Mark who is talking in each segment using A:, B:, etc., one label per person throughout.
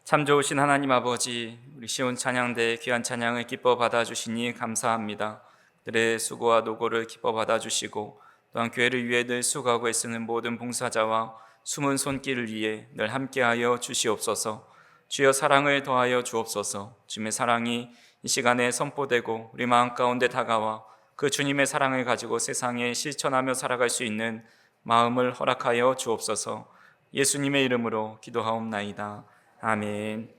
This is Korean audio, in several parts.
A: 참 좋으신 하나님 아버지, 우리 시온 찬양대의 귀한 찬양을 기뻐 받아주시니 감사합니다. 그들의 수고와 노고를 기뻐 받아주시고 또한 교회를 위해 늘 수고하고 애쓰는 모든 봉사자와 숨은 손길을 위해 늘 함께하여 주시옵소서. 주여 사랑을 더하여 주옵소서. 주님의 사랑이 이 시간에 선포되고 우리 마음 가운데 다가와 그 주님의 사랑을 가지고 세상에 실천하며 살아갈 수 있는 마음을 허락하여 주옵소서. 예수님의 이름으로 기도하옵나이다. 아멘.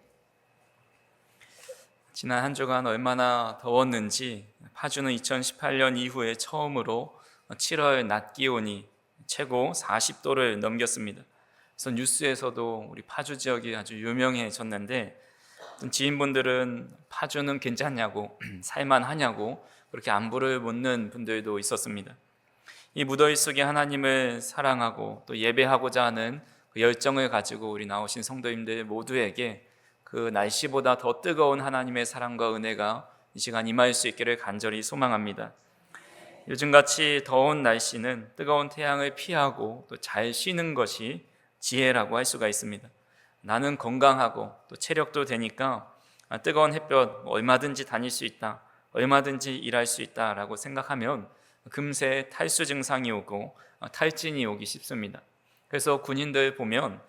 A: 지난 한 주간 얼마나 더웠는지 파주는 2018년 이후에 처음으로 7월 낮 기온이 최고 40도를 넘겼습니다. 그래서 뉴스에서도 우리 파주 지역이 아주 유명해졌는데 지인분들은 파주는 괜찮냐고 살만하냐고 그렇게 안부를 묻는 분들도 있었습니다. 이 무더위 속에 하나님을 사랑하고 또 예배하고자 하는 그 열정을 가지고 우리 나오신 성도님들 모두에게 그 날씨보다 더 뜨거운 하나님의 사랑과 은혜가 이 시간 임할 수 있기를 간절히 소망합니다. 요즘같이 더운 날씨는 뜨거운 태양을 피하고 또 잘 쉬는 것이 지혜라고 할 수가 있습니다. 나는 건강하고 또 체력도 되니까 뜨거운 햇볕 얼마든지 다닐 수 있다, 얼마든지 일할 수 있다라고 생각하면 금세 탈수 증상이 오고 탈진이 오기 쉽습니다. 그래서 군인들 보면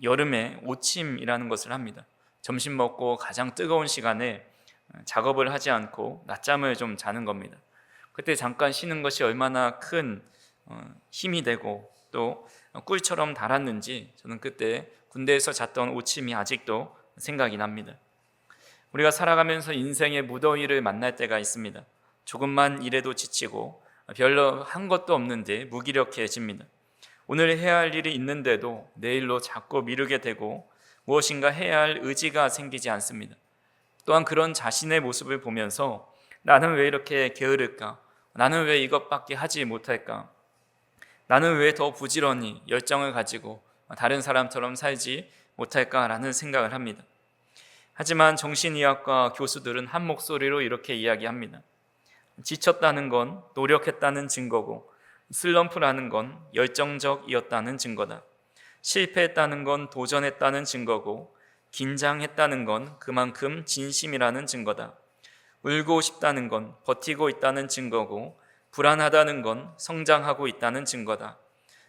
A: 여름에 오침이라는 것을 합니다. 점심 먹고 가장 뜨거운 시간에 작업을 하지 않고 낮잠을 좀 자는 겁니다. 그때 잠깐 쉬는 것이 얼마나 큰 힘이 되고 또 꿀처럼 달았는지 저는 그때 군대에서 잤던 오침이 아직도 생각이 납니다. 우리가 살아가면서 인생의 무더위를 만날 때가 있습니다. 조금만 일해도 지치고 별로 한 것도 없는데 무기력해집니다. 오늘 해야 할 일이 있는데도 내일로 자꾸 미루게 되고 무엇인가 해야 할 의지가 생기지 않습니다. 또한 그런 자신의 모습을 보면서 나는 왜 이렇게 게으를까? 나는 왜 이것밖에 하지 못할까? 나는 왜 더 부지런히 열정을 가지고 다른 사람처럼 살지 못할까라는 생각을 합니다. 하지만 정신의학과 교수들은 한 목소리로 이렇게 이야기합니다. 지쳤다는 건 노력했다는 증거고 슬럼프라는 건 열정적이었다는 증거다. 실패했다는 건 도전했다는 증거고 긴장했다는 건 그만큼 진심이라는 증거다. 울고 싶다는 건 버티고 있다는 증거고 불안하다는 건 성장하고 있다는 증거다.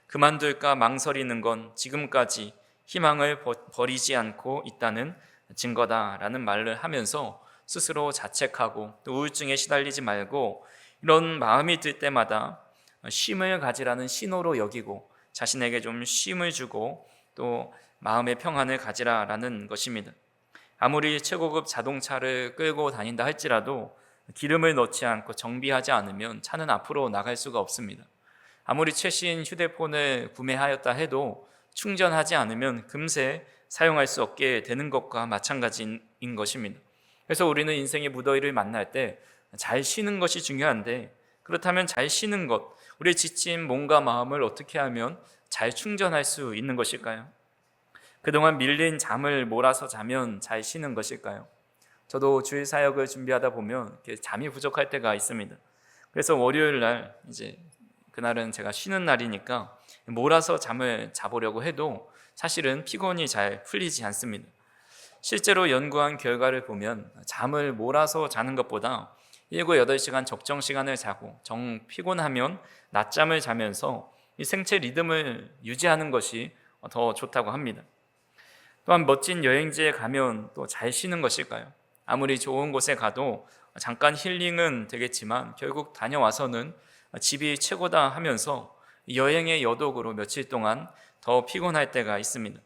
A: 그만둘까 망설이는 건 지금까지 희망을 버리지 않고 있다는 증거다라는 말을 하면서 스스로 자책하고 또 우울증에 시달리지 말고 이런 마음이 들 때마다 쉼을 가지라는 신호로 여기고 자신에게 좀 쉼을 주고 또 마음의 평안을 가지라라는 것입니다. 아무리 최고급 자동차를 끌고 다닌다 할지라도 기름을 넣지 않고 정비하지 않으면 차는 앞으로 나갈 수가 없습니다. 아무리 최신 휴대폰을 구매하였다 해도 충전하지 않으면 금세 사용할 수 없게 되는 것과 마찬가지인 것입니다. 그래서 우리는 인생의 무더위를 만날 때 잘 쉬는 것이 중요한데 그렇다면 잘 쉬는 것, 우리의 지친 몸과 마음을 어떻게 하면 잘 충전할 수 있는 것일까요? 그동안 밀린 잠을 몰아서 자면 잘 쉬는 것일까요? 저도 주일 사역을 준비하다 보면 잠이 부족할 때가 있습니다. 그래서 월요일 날 이제 그날은 제가 쉬는 날이니까 몰아서 잠을 자보려고 해도 사실은 피곤이 잘 풀리지 않습니다. 실제로 연구한 결과를 보면 잠을 몰아서 자는 것보다 7, 8시간 적정 시간을 자고 정 피곤하면 낮잠을 자면서 이 생체 리듬을 유지하는 것이 더 좋다고 합니다. 또한 멋진 여행지에 가면 또 잘 쉬는 것일까요? 아무리 좋은 곳에 가도 잠깐 힐링은 되겠지만 결국 다녀와서는 집이 최고다 하면서 여행의 여독으로 며칠 동안 더 피곤할 때가 있습니다.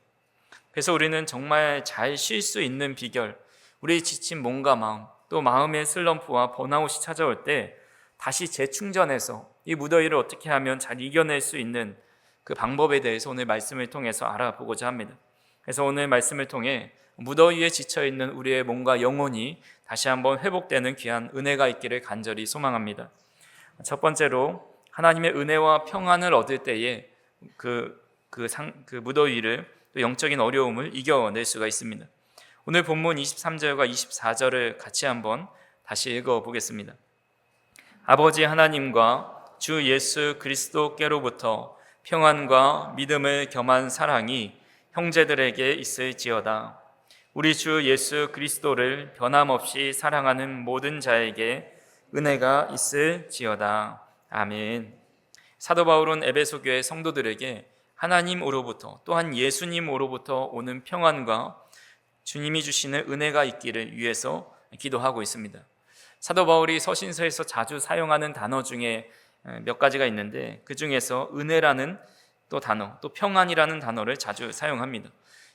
A: 그래서 우리는 정말 잘 쉴 수 있는 비결, 우리 지친 몸과 마음, 또 마음의 슬럼프와 번아웃이 찾아올 때 다시 재충전해서 이 무더위를 어떻게 하면 잘 이겨낼 수 있는 그 방법에 대해서 오늘 말씀을 통해서 알아보고자 합니다. 그래서 오늘 말씀을 통해 무더위에 지쳐있는 우리의 몸과 영혼이 다시 한번 회복되는 귀한 은혜가 있기를 간절히 소망합니다. 첫 번째로 하나님의 은혜와 평안을 얻을 때에 그 무더위를 또 영적인 어려움을 이겨낼 수가 있습니다. 오늘 본문 23절과 24절을 같이 한번 다시 읽어보겠습니다. 아버지 하나님과 주 예수 그리스도께로부터 평안과 믿음을 겸한 사랑이 형제들에게 있을지어다. 우리 주 예수 그리스도를 변함없이 사랑하는 모든 자에게 은혜가 있을지어다. 아멘. 사도 바울은 에베소 교회 성도들에게 하나님으로부터 또한 예수님으로부터 오는 평안과 주님이 주시는 은혜가 있기를 위해서 기도하고 있습니다. 사도 바울이 서신서에서 자주 사용하는 단어 중에 몇 가지가 있는데, 그 중에서 은혜라는 또 단어, 또 평안이라는 단어를 자주 사용합니다.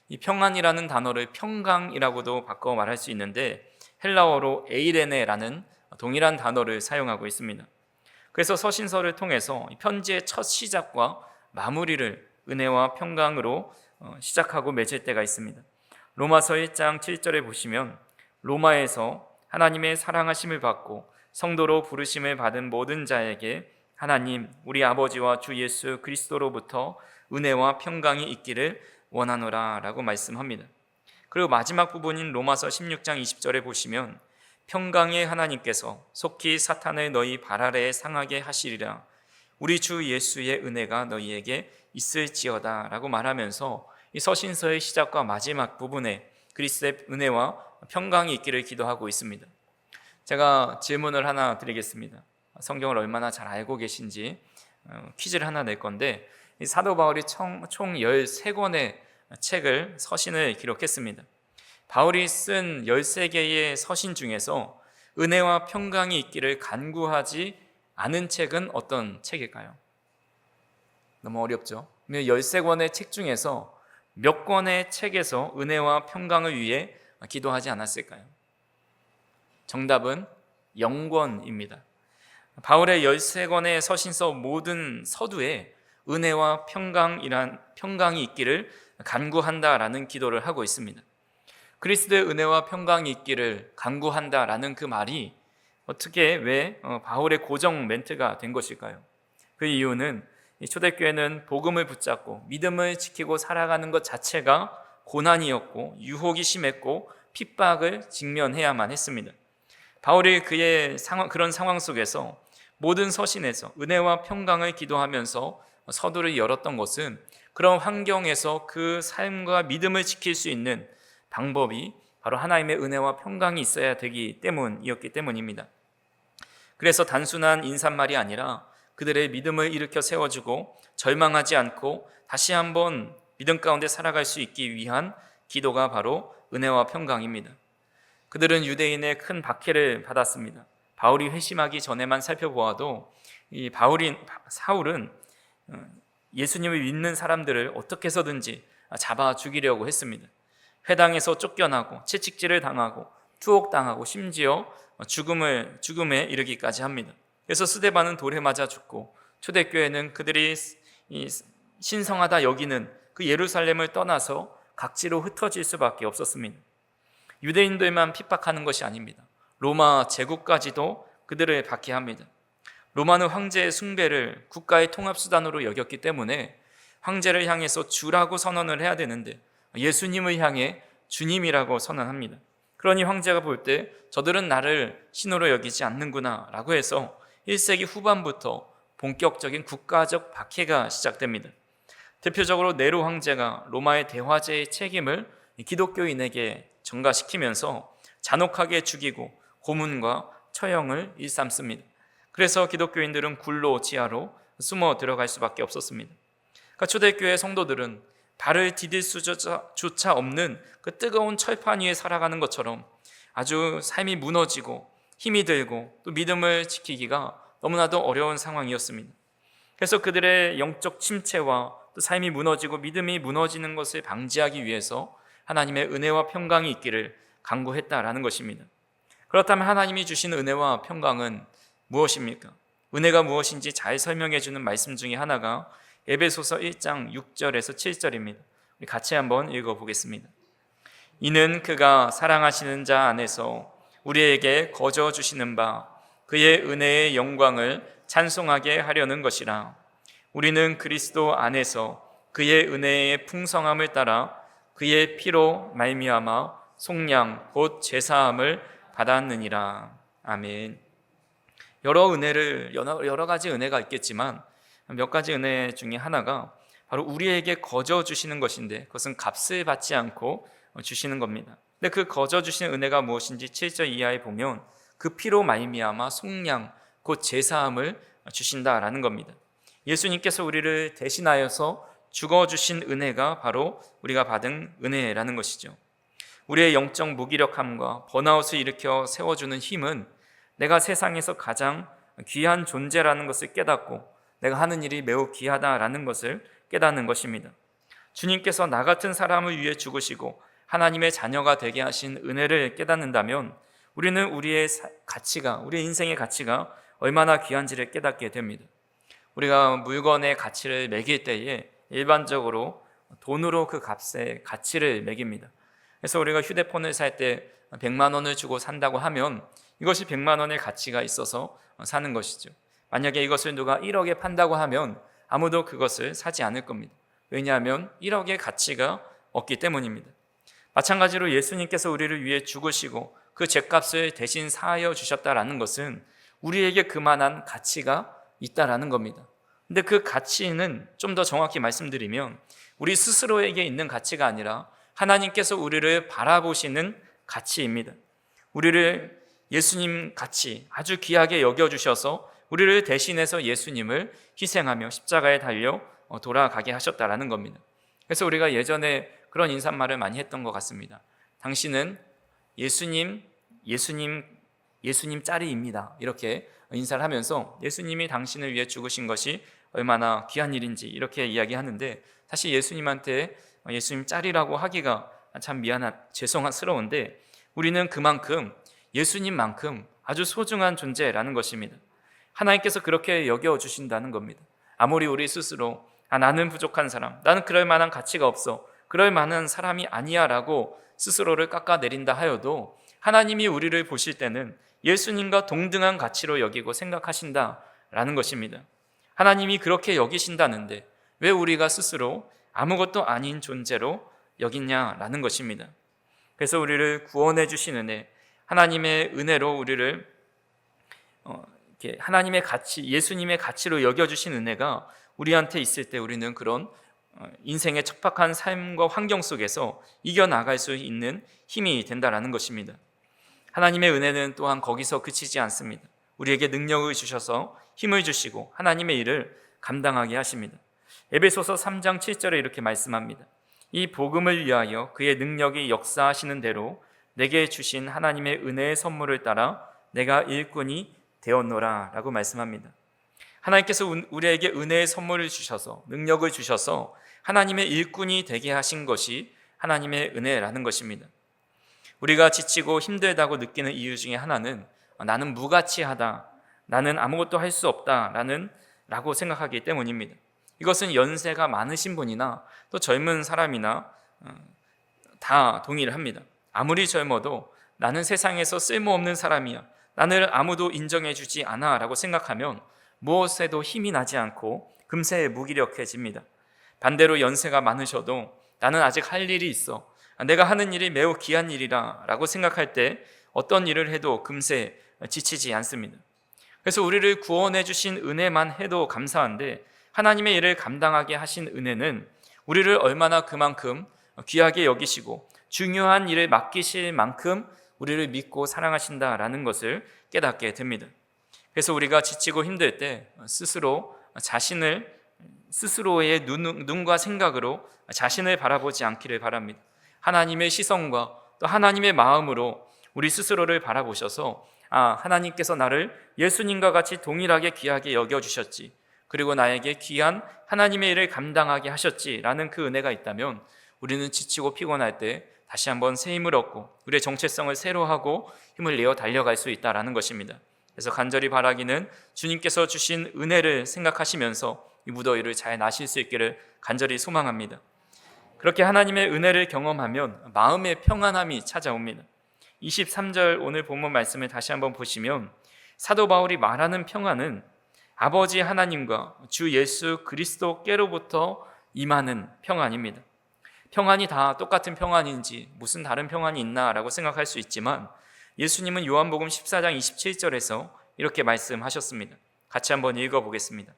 A: 이 평안이라는 단어를 평강이라고도 바꿔 말할 수 있는데, 헬라어로 에이레네라는 동일한 단어를 사용하고 있습니다. 그래서 서신서를 통해서 편지의 첫 시작과 마무리를 은혜와 평강으로 시작하고 맺을 때가 있습니다. 로마서 1장 7절에 보시면, 로마에서 하나님의 사랑하심을 받고 성도로 부르심을 받은 모든 자에게 하나님 우리 아버지와 주 예수 그리스도로부터 은혜와 평강이 있기를 원하노라 라고 말씀합니다. 그리고 마지막 부분인 로마서 16장 20절에 보시면, 평강의 하나님께서 속히 사탄을 너희 발 아래에 상하게 하시리라. 우리 주 예수의 은혜가 너희에게 있을지어다 라고 말하면서 이 서신서의 시작과 마지막 부분에 그리스도의 은혜와 평강이 있기를 기도하고 있습니다. 제가 질문을 하나 드리겠습니다. 성경을 얼마나 잘 알고 계신지 퀴즈를 하나 낼 건데, 이 사도 바울이 총 13권의 책을, 서신을 기록했습니다. 바울이 쓴 13개의 서신 중에서 은혜와 평강이 있기를 간구하지 않은 책은 어떤 책일까요? 너무 어렵죠? 13권의 책 중에서 몇 권의 책에서 은혜와 평강을 위해 기도하지 않았을까요? 정답은 0권입니다. 바울의 13권의 서신서 모든 서두에 은혜와 평강이 있기를 간구한다라는 기도를 하고 있습니다. 그리스도의 은혜와 평강이 있기를 간구한다라는 그 말이 어떻게 왜 바울의 고정 멘트가 된 것일까요? 그 이유는 초대교회는 복음을 붙잡고 믿음을 지키고 살아가는 것 자체가 고난이었고 유혹이 심했고 핍박을 직면해야만 했습니다. 바울이 그런 상황 속에서 모든 서신에서 은혜와 평강을 기도하면서 서두를 열었던 것은 그런 환경에서 그 삶과 믿음을 지킬 수 있는 방법이 바로 하나님의 은혜와 평강이 있어야 되기 때문이었기 때문입니다. 그래서 단순한 인사말이 아니라 그들의 믿음을 일으켜 세워주고 절망하지 않고 다시 한번 믿음 가운데 살아갈 수 있기 위한 기도가 바로 은혜와 평강입니다. 그들은 유대인의 큰 박해를 받았습니다. 바울이 회심하기 전에만 살펴보아도 사울은 예수님을 믿는 사람들을 어떻게 해서든지 잡아 죽이려고 했습니다. 회당에서 쫓겨나고 채찍질을 당하고 투옥당하고 심지어 죽음에 이르기까지 합니다. 그래서 스데반은 돌에 맞아 죽고 초대교회는 그들이 신성하다 여기는 그 예루살렘을 떠나서 각지로 흩어질 수밖에 없었습니다. 유대인들만 핍박하는 것이 아닙니다. 로마 제국까지도 그들을 박해합니다. 로마는 황제의 숭배를 국가의 통합수단으로 여겼기 때문에 황제를 향해서 주라고 선언을 해야 되는데 예수님을 향해 주님이라고 선언합니다. 그러니 황제가 볼 때 저들은 나를 신으로 여기지 않는구나 라고 해서 1세기 후반부터 본격적인 국가적 박해가 시작됩니다. 대표적으로 네로 황제가 로마의 대화제의 책임을 기독교인에게 전가시키면서 잔혹하게 죽이고 고문과 처형을 일삼습니다. 그래서 기독교인들은 굴로 지하로 숨어 들어갈 수밖에 없었습니다. 그러니까 초대교회 성도들은 발을 디딜 수조차 없는 그 뜨거운 철판 위에 살아가는 것처럼 아주 삶이 무너지고 힘이 들고 또 믿음을 지키기가 너무나도 어려운 상황이었습니다. 그래서 그들의 영적 침체와 또 삶이 무너지고 믿음이 무너지는 것을 방지하기 위해서 하나님의 은혜와 평강이 있기를 간구했다라는 것입니다. 그렇다면 하나님이 주신 은혜와 평강은 무엇입니까? 은혜가 무엇인지 잘 설명해 주는 말씀 중에 하나가 에베소서 1장 6절에서 7절입니다. 우리 같이 한번 읽어보겠습니다. 이는 그가 사랑하시는 자 안에서 우리에게 거저 주시는 바 그의 은혜의 영광을 찬송하게 하려는 것이라. 우리는 그리스도 안에서 그의 은혜의 풍성함을 따라 그의 피로 말미암아 속량 곧 제사함을 받았느니라. 아멘. 여러 가지 은혜가 있겠지만 몇 가지 은혜 중에 하나가 바로 우리에게 거저 주시는 것인데 그것은 값을 받지 않고 주시는 겁니다. 근데 그 거저 주신 은혜가 무엇인지 7절 이하에 보면 그 피로 말미암아 속량 곧 제사함을 주신다라는 겁니다. 예수님께서 우리를 대신하여서 죽어주신 은혜가 바로 우리가 받은 은혜라는 것이죠. 우리의 영적 무기력함과 번아웃을 일으켜 세워주는 힘은 내가 세상에서 가장 귀한 존재라는 것을 깨닫고 내가 하는 일이 매우 귀하다라는 것을 깨닫는 것입니다. 주님께서 나 같은 사람을 위해 죽으시고 하나님의 자녀가 되게 하신 은혜를 깨닫는다면 우리는 우리의 가치가, 우리의 인생의 가치가 얼마나 귀한지를 깨닫게 됩니다. 우리가 물건의 가치를 매길 때에 일반적으로 돈으로 그 값의 가치를 매깁니다. 그래서 우리가 휴대폰을 살 때 100만 원을 주고 산다고 하면 이것이 100만 원의 가치가 있어서 사는 것이죠. 만약에 이것을 누가 1억에 판다고 하면 아무도 그것을 사지 않을 겁니다. 왜냐하면 1억의 가치가 없기 때문입니다. 마찬가지로 예수님께서 우리를 위해 죽으시고 그 죄값을 대신 사하여 주셨다라는 것은 우리에게 그만한 가치가 있다라는 겁니다. 근데 그 가치는 좀 더 정확히 말씀드리면 우리 스스로에게 있는 가치가 아니라 하나님께서 우리를 바라보시는 가치입니다. 우리를 예수님 같이 아주 귀하게 여겨주셔서 우리를 대신해서 예수님을 희생하며 십자가에 달려 돌아가게 하셨다라는 겁니다. 그래서 우리가 예전에 그런 인사말을 많이 했던 것 같습니다. 당신은 예수님 짤이입니다. 이렇게 인사를 하면서 예수님이 당신을 위해 죽으신 것이 얼마나 귀한 일인지 이렇게 이야기하는데, 사실 예수님한테 예수님 짤이라고 하기가 참 죄송스러운데 우리는 그만큼 예수님만큼 아주 소중한 존재라는 것입니다. 하나님께서 그렇게 여겨주신다는 겁니다. 아무리 우리 스스로 나는 부족한 사람, 나는 그럴 만한 가치가 없어, 그럴 만한 사람이 아니야 라고 스스로를 깎아내린다 하여도 하나님이 우리를 보실 때는 예수님과 동등한 가치로 여기고 생각하신다라는 것입니다. 하나님이 그렇게 여기신다는데 왜 우리가 스스로 아무것도 아닌 존재로 여기냐라는 것입니다. 그래서 우리를 구원해 주신 은혜, 하나님의 은혜로 우리를 하나님의 가치, 예수님의 가치로 여겨주신 은혜가 우리한테 있을 때 우리는 그런 인생의 척박한 삶과 환경 속에서 이겨나갈 수 있는 힘이 된다라는 것입니다. 하나님의 은혜는 또한 거기서 그치지 않습니다. 우리에게 능력을 주셔서 힘을 주시고 하나님의 일을 감당하게 하십니다. 에베소서 3장 7절에 이렇게 말씀합니다. 이 복음을 위하여 그의 능력이 역사하시는 대로 내게 주신 하나님의 은혜의 선물을 따라 내가 일꾼이 되었노라 라고 말씀합니다. 하나님께서 우리에게 은혜의 선물을 주셔서 능력을 주셔서 하나님의 일꾼이 되게 하신 것이 하나님의 은혜라는 것입니다. 우리가 지치고 힘들다고 느끼는 이유 중에 하나는 나는 무가치하다, 나는 아무것도 할 수 없다 라고 생각하기 때문입니다. 이것은 연세가 많으신 분이나 또 젊은 사람이나 다 동의를 합니다. 아무리 젊어도 나는 세상에서 쓸모없는 사람이야, 나를 아무도 인정해 주지 않아 라고 생각하면 무엇에도 힘이 나지 않고 금세 무기력해집니다. 반대로 연세가 많으셔도 나는 아직 할 일이 있어, 내가 하는 일이 매우 귀한 일이라 라고 생각할 때 어떤 일을 해도 금세 지치지 않습니다. 그래서 우리를 구원해 주신 은혜만 해도 감사한데 하나님의 일을 감당하게 하신 은혜는 우리를 얼마나 그만큼 귀하게 여기시고 중요한 일을 맡기실 만큼 우리를 믿고 사랑하신다라는 것을 깨닫게 됩니다. 그래서 우리가 지치고 힘들 때 스스로의 눈과 생각으로 자신을 바라보지 않기를 바랍니다. 하나님의 시선과 또 하나님의 마음으로 우리 스스로를 바라보셔서 하나님께서 나를 예수님과 같이 동일하게 귀하게 여겨주셨지, 그리고 나에게 귀한 하나님의 일을 감당하게 하셨지라는 그 은혜가 있다면 우리는 지치고 피곤할 때 다시 한번 새 힘을 얻고 우리의 정체성을 새로 하고 힘을 내어 달려갈 수 있다는 것입니다. 그래서 간절히 바라기는 주님께서 주신 은혜를 생각하시면서 이 무더위를 잘 나실 수 있기를 간절히 소망합니다. 그렇게 하나님의 은혜를 경험하면 마음의 평안함이 찾아옵니다. 23절 오늘 본문 말씀을 다시 한번 보시면 사도 바울이 말하는 평안은 아버지 하나님과 주 예수 그리스도께로부터 임하는 평안입니다. 평안이 다 똑같은 평안인지 무슨 다른 평안이 있나라고 생각할 수 있지만 예수님은 요한복음 14장 27절에서 이렇게 말씀하셨습니다. 같이 한번 읽어보겠습니다.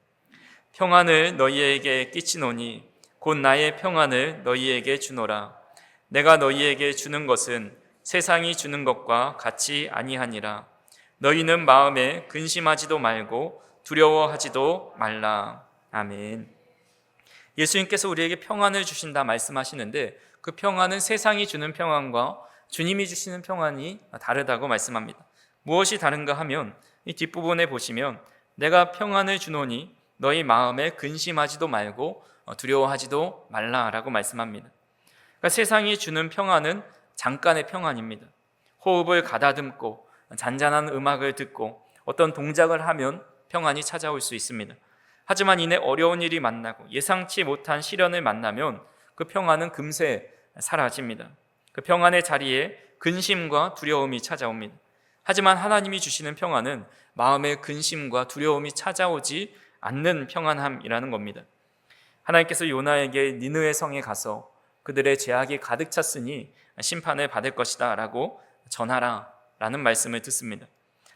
A: 평안을 너희에게 끼치노니 곧 나의 평안을 너희에게 주노라. 내가 너희에게 주는 것은 세상이 주는 것과 같이 아니하니라. 너희는 마음에 근심하지도 말고 두려워하지도 말라. 아멘. 예수님께서 우리에게 평안을 주신다 말씀하시는데 그 평안은 세상이 주는 평안과 주님이 주시는 평안이 다르다고 말씀합니다. 무엇이 다른가 하면 이 뒷부분에 보시면 내가 평안을 주노니 너희 마음에 근심하지도 말고 두려워하지도 말라라고 말씀합니다. 그러니까 세상이 주는 평안은 잠깐의 평안입니다. 호흡을 가다듬고 잔잔한 음악을 듣고 어떤 동작을 하면 평안이 찾아올 수 있습니다. 하지만 이내 어려운 일이 만나고 예상치 못한 시련을 만나면 그 평안은 금세 사라집니다. 그 평안의 자리에 근심과 두려움이 찾아옵니다. 하지만 하나님이 주시는 평안은 마음의 근심과 두려움이 찾아오지 않는 평안함이라는 겁니다. 하나님께서 요나에게 니느웨 성에 가서 그들의 죄악이 가득 찼으니 심판을 받을 것이다 라고 전하라 라는 말씀을 듣습니다.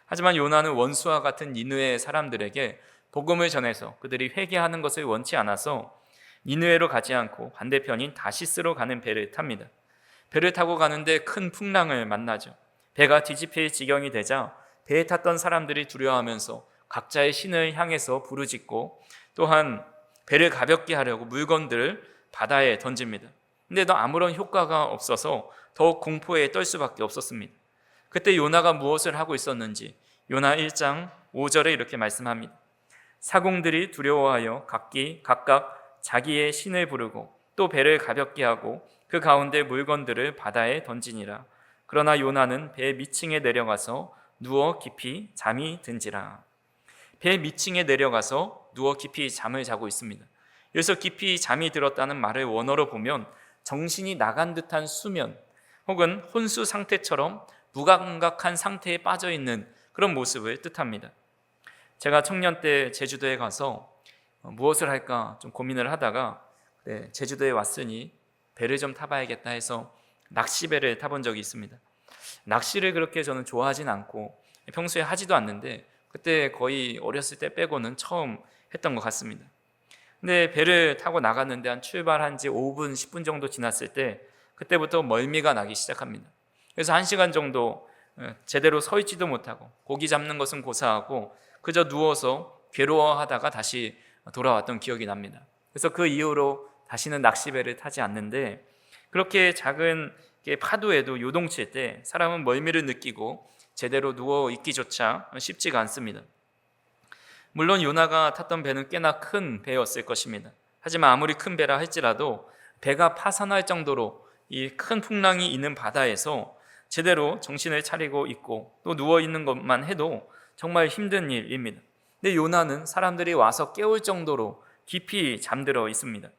A: 하지만 요나는 원수와 같은 니느웨 사람들에게 복음을 전해서 그들이 회개하는 것을 원치 않아서 니느웨로 가지 않고 반대편인 다시스로 가는 배를 탑니다. 배를 타고 가는데 큰 풍랑을 만나죠. 배가 뒤집힐 지경이 되자 배에 탔던 사람들이 두려워하면서 각자의 신을 향해서 부르짖고 또한 배를 가볍게 하려고 물건들을 바다에 던집니다. 근데도 아무런 효과가 없어서 더욱 공포에 떨 수밖에 없었습니다. 그때 요나가 무엇을 하고 있었는지 요나 1장 5절에 이렇게 말씀합니다. 사공들이 두려워하여 각각 자기의 신을 부르고 또 배를 가볍게 하고 그 가운데 물건들을 바다에 던지니라. 그러나 요나는 배 밑층에 내려가서 누워 깊이 잠이 든지라. 배 밑층에 내려가서 누워 깊이 잠을 자고 있습니다. 여기서 깊이 잠이 들었다는 말을 원어로 보면 정신이 나간 듯한 수면 혹은 혼수 상태처럼 무감각한 상태에 빠져 있는 그런 모습을 뜻합니다. 제가 청년 때 제주도에 가서 무엇을 할까 좀 고민을 하다가 제주도에 왔으니 배를 좀 타봐야겠다 해서 낚시배를 타본 적이 있습니다. 낚시를 그렇게 저는 좋아하진 않고 평소에 하지도 않는데 그때 거의 어렸을 때 빼고는 처음 했던 것 같습니다. 근데 배를 타고 나갔는데 한 출발한 지 5분, 10분 정도 지났을 때 그때부터 멀미가 나기 시작합니다. 그래서 1시간 정도 제대로 서 있지도 못하고 고기 잡는 것은 고사하고 그저 누워서 괴로워하다가 다시 돌아왔던 기억이 납니다. 그래서 그 이후로 다시는 낚시배를 타지 않는데 그렇게 작은 파도에도 요동칠 때 사람은 멀미를 느끼고 제대로 누워 있기조차 쉽지가 않습니다. 물론 요나가 탔던 배는 꽤나 큰 배였을 것입니다. 하지만 아무리 큰 배라 할지라도 배가 파산할 정도로 이 큰 풍랑이 있는 바다에서 제대로 정신을 차리고 있고 또 누워 있는 것만 해도 정말 힘든 일입니다. 근데 요나는 사람들이 와서 깨울 정도로 깊이 잠들어 있습니다.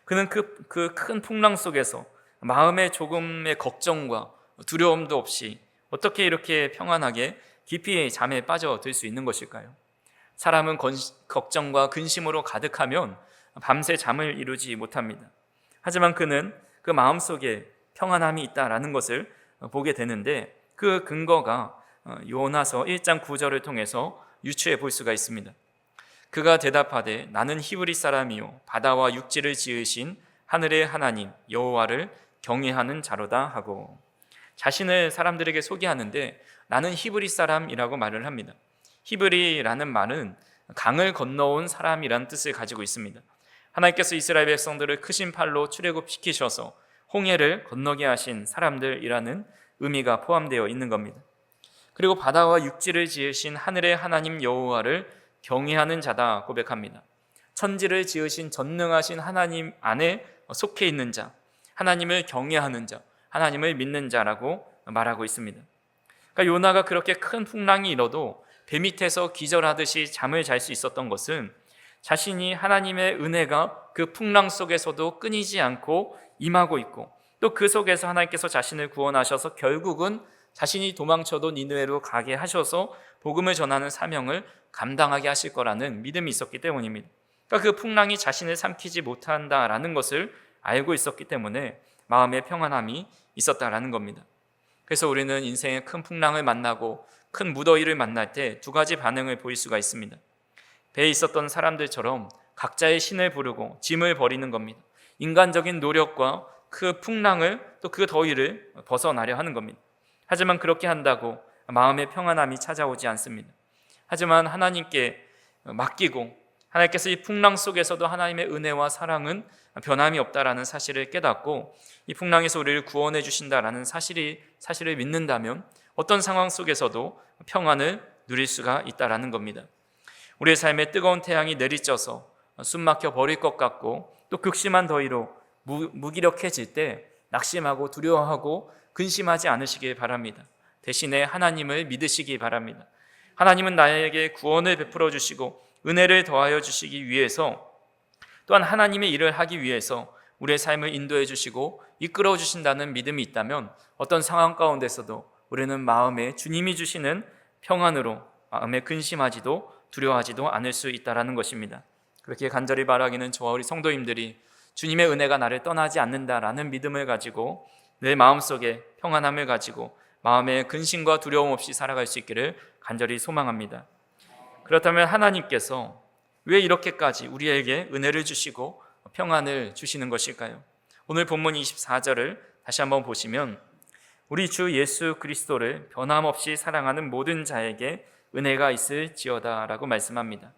A: 그는 그 큰 풍랑 속에서 마음에 조금의 걱정과 두려움도 없이 어떻게 이렇게 평안하게 깊이 잠에 빠져들 수 있는 것일까요? 사람은 걱정과 근심으로 가득하면 밤새 잠을 이루지 못합니다. 하지만 그는 그 마음속에 평안함이 있다라는 것을 보게 되는데 그 근거가 요나서 1장 9절을 통해서 유추해 볼 수가 있습니다. 그가 대답하되 나는 히브리 사람이요 바다와 육지를 지으신 하늘의 하나님 여호와를 경외하는 자로다 하고 자신을 사람들에게 소개하는데 나는 히브리 사람이라고 말을 합니다. 히브리라는 말은 강을 건너온 사람이라는 뜻을 가지고 있습니다. 하나님께서 이스라엘 백성들을 크신 팔로 출애굽시키셔서 홍해를 건너게 하신 사람들이라는 의미가 포함되어 있는 겁니다. 그리고 바다와 육지를 지으신 하늘의 하나님 여호와를 경외하는 자다 고백합니다. 천지를 지으신 전능하신 하나님 안에 속해 있는 자, 하나님을 경외하는 자, 하나님을 믿는 자라고 말하고 있습니다. 그러니까 요나가 그렇게 큰 풍랑이 일어도 배 밑에서 기절하듯이 잠을 잘 수 있었던 것은 자신이 하나님의 은혜가 그 풍랑 속에서도 끊이지 않고 임하고 있고 또 그 속에서 하나님께서 자신을 구원하셔서 결국은 자신이 도망쳐도 니느웨로 가게 하셔서 복음을 전하는 사명을 감당하게 하실 거라는 믿음이 있었기 때문입니다. 그러니까 그 풍랑이 자신을 삼키지 못한다라는 것을 알고 있었기 때문에 마음의 평안함이 있었다라는 겁니다. 그래서 우리는 인생의 큰 풍랑을 만나고 큰 무더위를 만날 때 두 가지 반응을 보일 수가 있습니다. 배에 있었던 사람들처럼 각자의 신을 부르고 짐을 버리는 겁니다. 인간적인 노력과 그 풍랑을 또 그 더위를 벗어나려 하는 겁니다. 하지만 그렇게 한다고 마음의 평안함이 찾아오지 않습니다. 하지만 하나님께 맡기고 하나님께서 이 풍랑 속에서도 하나님의 은혜와 사랑은 변함이 없다라는 사실을 깨닫고 이 풍랑에서 우리를 구원해 주신다라는 사실을 믿는다면 어떤 상황 속에서도 평안을 누릴 수가 있다라는 겁니다. 우리의 삶에 뜨거운 태양이 내리쬐서 숨 막혀 버릴 것 같고 또 극심한 더위로 무기력해질 때 낙심하고 두려워하고 근심하지 않으시길 바랍니다. 대신에 하나님을 믿으시기 바랍니다. 하나님은 나에게 구원을 베풀어 주시고 은혜를 더하여 주시기 위해서 또한 하나님의 일을 하기 위해서 우리의 삶을 인도해 주시고 이끌어 주신다는 믿음이 있다면 어떤 상황 가운데서도 우리는 마음에 주님이 주시는 평안으로 마음에 근심하지도 두려워하지도 않을 수 있다는 것입니다. 그렇게 간절히 바라기는 저와 우리 성도님들이 주님의 은혜가 나를 떠나지 않는다라는 믿음을 가지고 내 마음속에 평안함을 가지고 마음에 근심과 두려움 없이 살아갈 수 있기를 간절히 소망합니다. 그렇다면 하나님께서 왜 이렇게까지 우리에게 은혜를 주시고 평안을 주시는 것일까요? 오늘 본문 24절을 다시 한번 보시면 우리 주 예수 그리스도를 변함없이 사랑하는 모든 자에게 은혜가 있을지어다 라고 말씀합니다.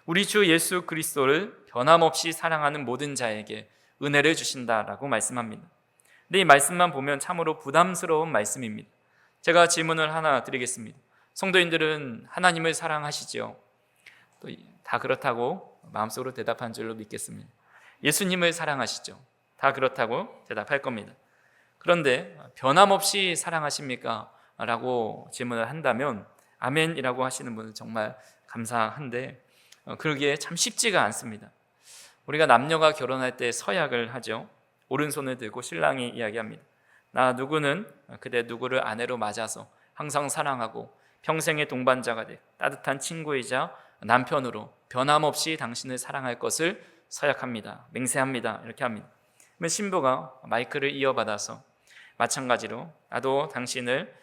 A: 우리 주 예수 그리스도를 변함없이 사랑하는 모든 자에게 은혜를 주신다라고 말씀합니다. 근데 이 말씀만 보면 참으로 부담스러운 말씀입니다. 제가 질문을 하나 드리겠습니다. 성도인들은 하나님을 사랑하시죠? 또 다 그렇다고 마음속으로 대답한 줄로 믿겠습니다. 예수님을 사랑하시죠? 다 그렇다고 대답할 겁니다. 그런데 변함없이 사랑하십니까? 라고 질문을 한다면 아멘이라고 하시는 분은 정말 감사한데 그러기에 참 쉽지가 않습니다. 우리가 남녀가 결혼할 때 서약을 하죠. 오른손을 들고 신랑이 이야기합니다. 나 누구는 그대 누구를 아내로 맞아서 항상 사랑하고 평생의 동반자가 돼 따뜻한 친구이자 남편으로 변함없이 당신을 사랑할 것을 서약합니다. 맹세합니다. 이렇게 합니다. 그러면 신부가 마이크를 이어받아서 마찬가지로 나도 당신을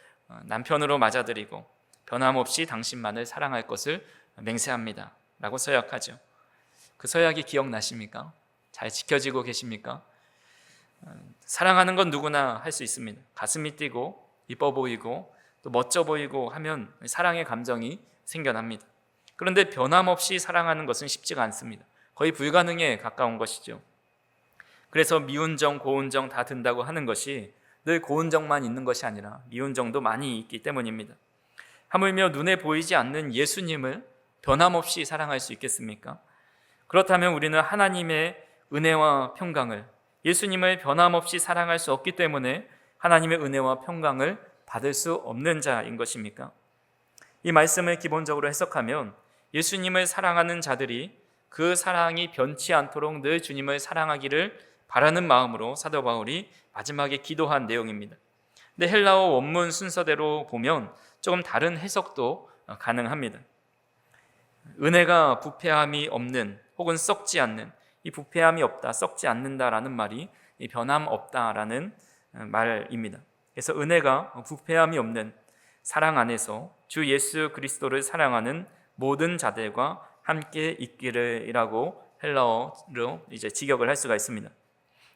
A: 남편으로 맞아들이고 변함없이 당신만을 사랑할 것을 맹세합니다. 라고 서약하죠. 그 서약이 기억나십니까? 잘 지켜지고 계십니까? 사랑하는 건 누구나 할 수 있습니다. 가슴이 뛰고 이뻐 보이고 또 멋져 보이고 하면 사랑의 감정이 생겨납니다. 그런데 변함없이 사랑하는 것은 쉽지가 않습니다. 거의 불가능에 가까운 것이죠. 그래서 미운 정, 고운 정 다 든다고 하는 것이 늘 고운 정만 있는 것이 아니라 미운 정도 많이 있기 때문입니다. 하물며 눈에 보이지 않는 예수님을 변함없이 사랑할 수 있겠습니까? 그렇다면 우리는 하나님의 은혜와 평강을, 예수님을 변함없이 사랑할 수 없기 때문에 하나님의 은혜와 평강을 받을 수 없는 자인 것입니까? 이 말씀을 기본적으로 해석하면 예수님을 사랑하는 자들이 그 사랑이 변치 않도록 늘 주님을 사랑하기를 바라는 마음으로 사도 바울이 마지막에 기도한 내용입니다. 근데 헬라어 원문 순서대로 보면 조금 다른 해석도 가능합니다. 은혜가 부패함이 없는 혹은 썩지 않는, 이 부패함이 없다, 썩지 않는다라는 말이 변함 없다라는 말입니다. 그래서 은혜가 부패함이 없는 사랑 안에서 주 예수 그리스도를 사랑하는 모든 자들과 함께 있기를이라고 헬라어로 이제 직역을 할 수가 있습니다.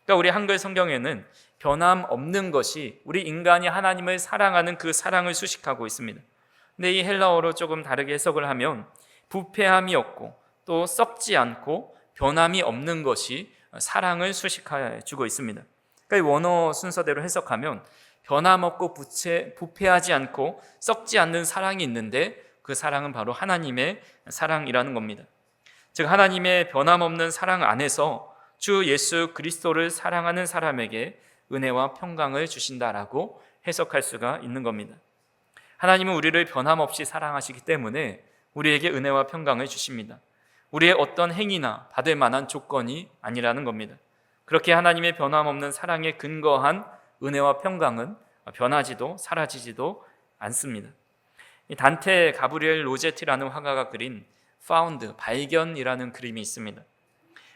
A: 그러니까 우리 한글 성경에는 변함 없는 것이 우리 인간이 하나님을 사랑하는 그 사랑을 수식하고 있습니다. 근데 이 헬라어로 조금 다르게 해석을 하면 부패함이 없고 또 썩지 않고 변함이 없는 것이 사랑을 수식해 주고 있습니다. 그러니까 이 원어 순서대로 해석하면 변함없고 부패하지 않고 썩지 않는 사랑이 있는데 그 사랑은 바로 하나님의 사랑이라는 겁니다. 즉 하나님의 변함없는 사랑 안에서 주 예수 그리스도를 사랑하는 사람에게 은혜와 평강을 주신다라고 해석할 수가 있는 겁니다. 하나님은 우리를 변함없이 사랑하시기 때문에 우리에게 은혜와 평강을 주십니다. 우리의 어떤 행위나 받을 만한 조건이 아니라는 겁니다. 그렇게 하나님의 변함없는 사랑에 근거한 은혜와 평강은 변하지도 사라지지도 않습니다. 단테 가브리엘 로제티라는 화가가 그린 Found, 발견이라는 그림이 있습니다.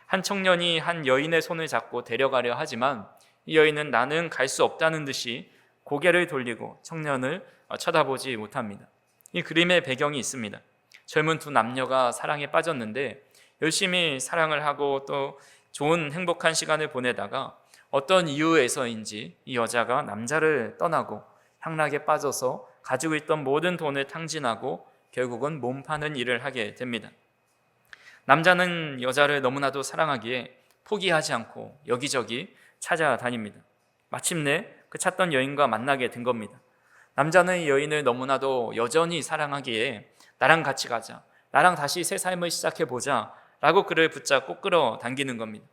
A: 한 청년이 한 여인의 손을 잡고 데려가려 하지만 이 여인은 나는 갈 수 없다는 듯이 고개를 돌리고 청년을 쳐다보지 못합니다. 이 그림의 배경이 있습니다. 젊은 두 남녀가 사랑에 빠졌는데 열심히 사랑을 하고 또 좋은 행복한 시간을 보내다가 어떤 이유에서인지 이 여자가 남자를 떠나고 향락에 빠져서 가지고 있던 모든 돈을 탕진하고 결국은 몸 파는 일을 하게 됩니다. 남자는 여자를 너무나도 사랑하기에 포기하지 않고 여기저기 찾아다닙니다. 마침내 그 찾던 여인과 만나게 된 겁니다. 남자는 이 여인을 너무나도 여전히 사랑하기에 나랑 같이 가자, 나랑 다시 새 삶을 시작해보자 라고 그를 붙잡고 끌어당기는 겁니다.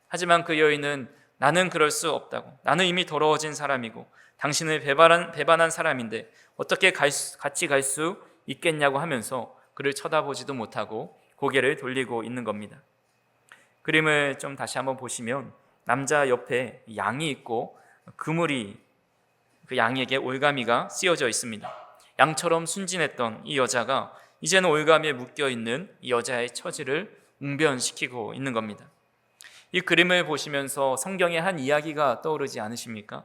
A: 하지만 그 여인은 나는 그럴 수 없다고, 나는 이미 더러워진 사람이고 당신을 배반한 사람인데 어떻게 같이 갈 수 있겠냐고 하면서 그를 쳐다보지도 못하고 고개를 돌리고 있는 겁니다. 그림을 좀 다시 한번 보시면 남자 옆에 양이 있고 그물이 그 양에게 올가미가 씌워져 있습니다. 양처럼 순진했던 이 여자가 이제는 올가미에 묶여있는 이 여자의 처지를 웅변시키고 있는 겁니다. 이 그림을 보시면서 성경의 한 이야기가 떠오르지 않으십니까?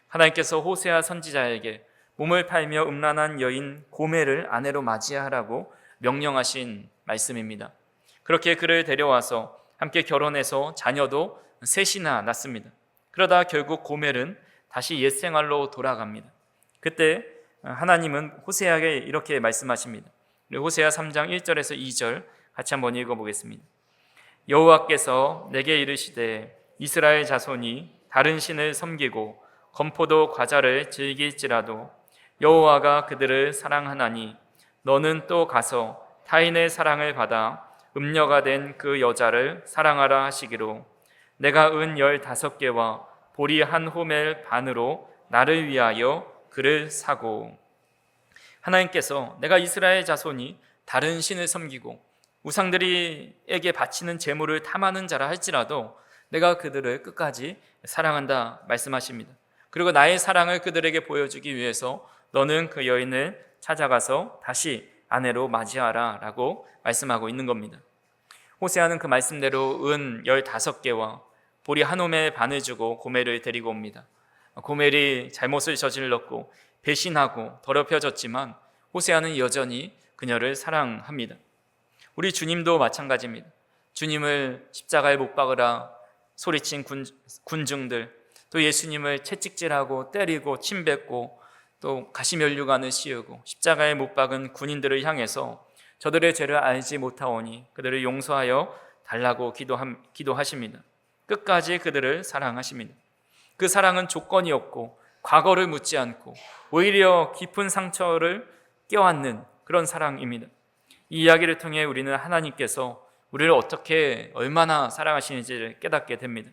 A: 하나님께서 호세아 선지자에게 몸을 팔며 음란한 여인 고멜을 아내로 맞이하라고 명령하신 말씀입니다. 그렇게 그를 데려와서 함께 결혼해서 자녀도 셋이나 낳습니다. 그러다 결국 고멜은 다시 옛 생활로 돌아갑니다. 그때 하나님은 호세아에게 이렇게 말씀하십니다. 호세아 3장 1절에서 2절 같이 한번 읽어보겠습니다. 여호와께서 내게 이르시되 이스라엘 자손이 다른 신을 섬기고 건포도 과자를 즐길지라도 여호와가 그들을 사랑하나니 너는 또 가서 타인의 사랑을 받아 음녀가 된 그 여자를 사랑하라 하시기로 내가 은 15개와 보리 한 호멜 반으로 나를 위하여 그를 사고. 하나님께서 내가 이스라엘 자손이 다른 신을 섬기고 우상들에게 바치는 제물을 탐하는 자라 할지라도 내가 그들을 끝까지 사랑한다 말씀하십니다. 그리고 나의 사랑을 그들에게 보여주기 위해서 너는 그 여인을 찾아가서 다시 아내로 맞이하라 라고 말씀하고 있는 겁니다. 호세아는 그 말씀대로 은 15개와 보리 한 홈의 반을 주고 고멜을 데리고 옵니다. 고멜이 잘못을 저질렀고 배신하고 더럽혀졌지만 호세아는 여전히 그녀를 사랑합니다. 우리 주님도 마찬가지입니다. 주님을 십자가에 못 박으라 소리친 군중들, 또 예수님을 채찍질하고 때리고 침뱉고 또 가시면류관을 씌우고 십자가에 못 박은 군인들을 향해서 저들의 죄를 알지 못하오니 그들을 용서하여 달라고 기도하십니다. 끝까지 그들을 사랑하십니다. 그 사랑은 조건이 없고 과거를 묻지 않고 오히려 깊은 상처를 껴안는 그런 사랑입니다. 이 이야기를 통해 우리는 하나님께서 우리를 어떻게 얼마나 사랑하시는지를 깨닫게 됩니다.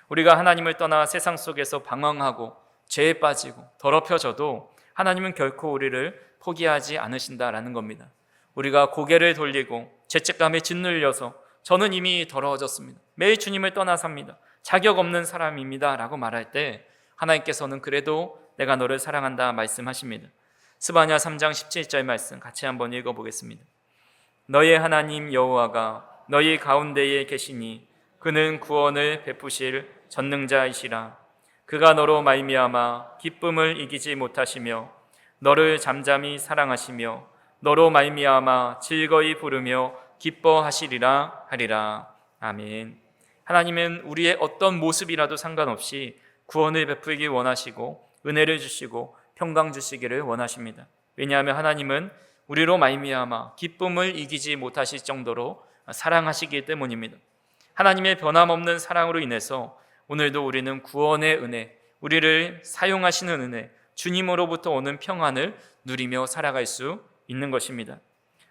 A: 우리가 하나님을 떠나 세상 속에서 방황하고 죄에 빠지고 더럽혀져도 하나님은 결코 우리를 포기하지 않으신다라는 겁니다. 우리가 고개를 돌리고 죄책감에 짓눌려서 저는 이미 더러워졌습니다, 매일 주님을 떠나 삽니다, 자격 없는 사람입니다 라고 말할 때 하나님께서는 그래도 내가 너를 사랑한다 말씀하십니다. 스바냐 3장 17절 말씀 같이 한번 읽어보겠습니다. 너의 하나님 여호와가 너희 가운데에 계시니 그는 구원을 베푸실 전능자이시라. 그가 너로 말미암아 기쁨을 이기지 못하시며 너를 잠잠히 사랑하시며 너로 말미암아 즐거이 부르며 기뻐하시리라 하리라. 아멘. 하나님은 우리의 어떤 모습이라도 상관없이 구원을 베풀기 원하시고 은혜를 주시고 평강 주시기를 원하십니다. 왜냐하면 하나님은 우리로 말미암아 기쁨을 이기지 못하실 정도로 사랑하시기 때문입니다. 하나님의 변함없는 사랑으로 인해서 오늘도 우리는 구원의 은혜, 우리를 사용하시는 은혜, 주님으로부터 오는 평안을 누리며 살아갈 수 있는 것입니다.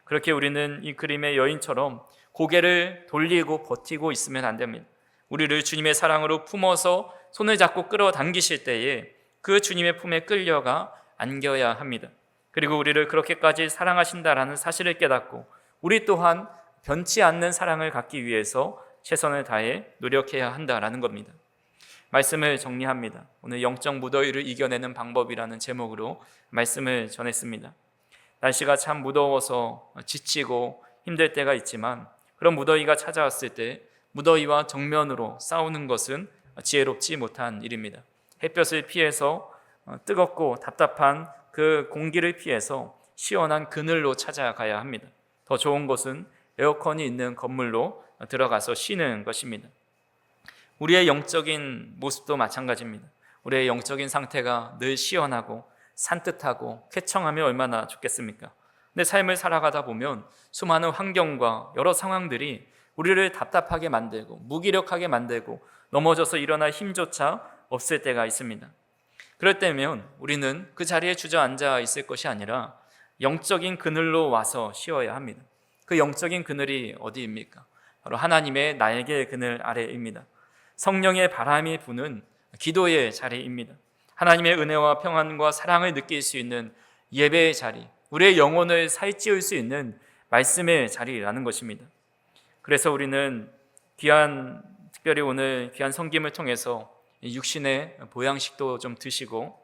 A: 그렇게 우리는 이 그림의 여인처럼 고개를 돌리고 버티고 있으면 안 됩니다. 우리를 주님의 사랑으로 품어서 손을 잡고 끌어당기실 때에 그 주님의 품에 끌려가 안겨야 합니다. 그리고 우리를 그렇게까지 사랑하신다라는 사실을 깨닫고 우리 또한 변치 않는 사랑을 갖기 위해서 최선을 다해 노력해야 한다라는 겁니다. 말씀을 정리합니다. 오늘 영적 무더위를 이겨내는 방법이라는 제목으로 말씀을 전했습니다. 날씨가 참 무더워서 지치고 힘들 때가 있지만 그런 무더위가 찾아왔을 때 무더위와 정면으로 싸우는 것은 지혜롭지 못한 일입니다. 햇볕을 피해서 뜨겁고 답답한 그 공기를 피해서 시원한 그늘로 찾아가야 합니다. 더 좋은 곳은 에어컨이 있는 건물로 들어가서 쉬는 것입니다. 우리의 영적인 모습도 마찬가지입니다. 우리의 영적인 상태가 늘 시원하고 산뜻하고 쾌청하면 얼마나 좋겠습니까? 근데 삶을 살아가다 보면 수많은 환경과 여러 상황들이 우리를 답답하게 만들고 무기력하게 만들고 넘어져서 일어날 힘조차 없을 때가 있습니다. 그럴 때면 우리는 그 자리에 주저앉아 있을 것이 아니라 영적인 그늘로 와서 쉬어야 합니다. 그 영적인 그늘이 어디입니까? 바로 하나님의 날개 그늘 아래입니다. 성령의 바람이 부는 기도의 자리입니다. 하나님의 은혜와 평안과 사랑을 느낄 수 있는 예배의 자리, 우리의 영혼을 살찌울 수 있는 말씀의 자리라는 것입니다. 그래서 우리는 특별히 오늘 귀한 성김을 통해서 육신의 보양식도 좀 드시고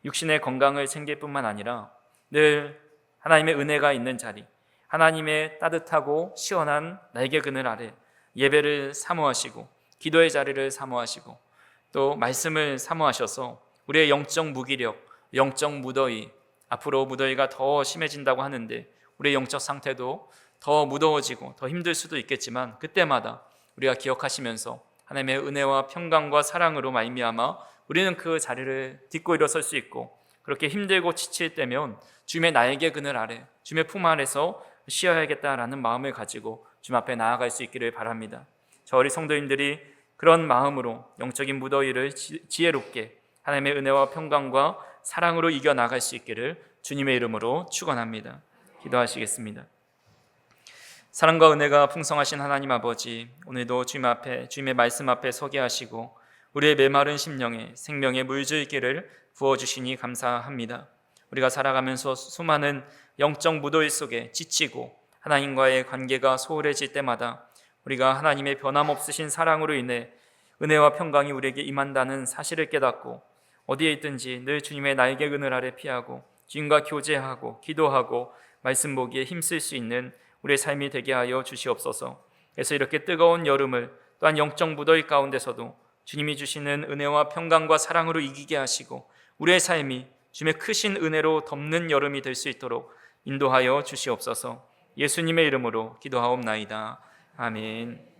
A: 육신의 건강을 챙길 뿐만 아니라 늘 하나님의 은혜가 있는 자리, 하나님의 따뜻하고 시원한 날개 그늘 아래 예배를 사모하시고 기도의 자리를 사모하시고 또 말씀을 사모하셔서 우리의 영적 무기력, 영적 무더위, 앞으로 무더위가 더 심해진다고 하는데 우리의 영적 상태도 더 무더워지고 더 힘들 수도 있겠지만 그때마다 우리가 기억하시면서 하나님의 은혜와 평강과 사랑으로 말미암아 우리는 그 자리를 딛고 일어설 수 있고 그렇게 힘들고 지칠 때면 주님의 날개 그늘 아래 주님의 품 아래서 쉬어야겠다라는 마음을 가지고 주님 앞에 나아갈 수 있기를 바랍니다. 저 우리 성도님들이 그런 마음으로 영적인 무더위를 지혜롭게 하나님의 은혜와 평강과 사랑으로 이겨나갈 수 있기를 주님의 이름으로 축원합니다. 기도하시겠습니다. 사랑과 은혜가 풍성하신 하나님 아버지, 오늘도 주님 앞에 주님의 말씀 앞에 서게 하시고 우리의 메마른 심령에 생명의 물줄기를 부어주시니 감사합니다. 우리가 살아가면서 수많은 영적 무더위 속에 지치고 하나님과의 관계가 소홀해질 때마다 우리가 하나님의 변함없으신 사랑으로 인해 은혜와 평강이 우리에게 임한다는 사실을 깨닫고 어디에 있든지 늘 주님의 날개 그늘 아래 피하고 주님과 교제하고 기도하고 말씀 보기에 힘쓸 수 있는 우리의 삶이 되게 하여 주시옵소서. 그래서 이렇게 뜨거운 여름을 또한 영적 무더위 가운데서도 주님이 주시는 은혜와 평강과 사랑으로 이기게 하시고 우리의 삶이 주님의 크신 은혜로 덮는 여름이 될 수 있도록 인도하여 주시옵소서. 예수님의 이름으로 기도하옵나이다. 아멘.